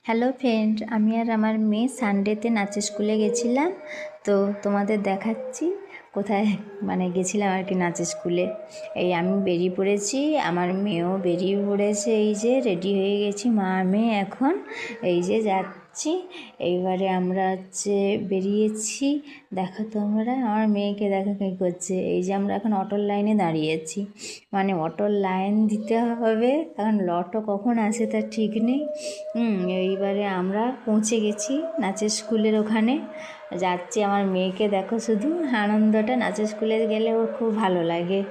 Hello friend, আমি আর আমার মেয়ে সানডেতে নাচের স্কুলে গেছিলাম। তো তোমাদের দেখাচ্ছি কোথায় গেছিলাম আর কি নাচের স্কুলে। এই আমি বেরিয়ে পড়েছি, আমার মেয়েও বেরিয়ে পড়েছে, এই যে রেডি হয়ে গেছি মা মেয়ে এখন এই যে যাচ্ছি। এইবারে আমরা বেরিয়েছি। দেখো তোমরা আমার মেয়েকে দেখো কী করছে। এই যে আমরা এখন অটোর লাইনে দাঁড়িয়েছি, অটোর লাইন দিতে হবে, কারণ অটো কখন আসে তার ঠিক নেই। এইবারে আমরা পৌঁছে গেছি নাচের স্কুলের ওখানে। যাচ্ছি, আমার মেয়েকে দেখো শুধু আনন্দটা, নাচের স্কুলে গেলে ওর খুব ভালো লাগে।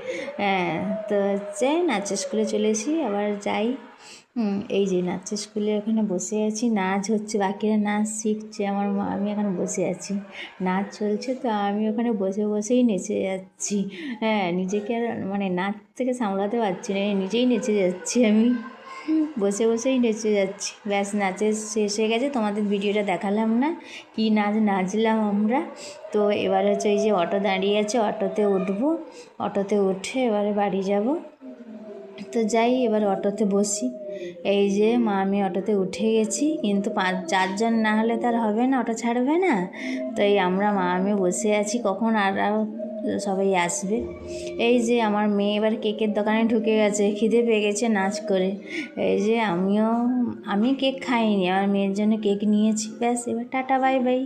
তো নাচের স্কুলে চলেছি, আবার যাই। এই যে নাচের স্কুলে ওখানে বসে আছি, নাচ হচ্ছে, বাকিরা নাচ শিখছে, আমি এখন বসে আছি, নাচ চলছে, তো আমি ওখানে বসে বসেই নেচে যাচ্ছি। নিজেকে আর নাচ থেকে সামলাতে পারছি না, নিজেই নেচে যাচ্ছি, আমি বসে বসেই নেচে যাচ্ছি। ব্যাস, নাচের শেষ হয়ে গেছে, তোমাদের ভিডিওটা দেখালাম না কি নাচ নাচলাম আমরা। তো এবার হচ্ছে এই যে অটো দাঁড়িয়ে আছে, অটোতে উঠবো, অটোতে উঠে এবারে বাড়ি যাব। তো যাই, এবার অটোতে বসি। এই যে মা আমি অটোতে উঠে গেছি, কিন্তু 4জন না হলে তার হবে না, অটো ছাড়বে না। তো এই আমরা মা আমি বসে আছি, কখন আর সবাই আসবে। এই যে আমার মেয়ে এবার কেকের দোকানে ঢুকে গেছে, খিদে পেয়ে গেছে নাচ করে। এই যে আমি কেক খাইনি, আমার মেয়ের জন্য কেক নিয়েছি। ব্যাস, এবার টাটা বাই বাই।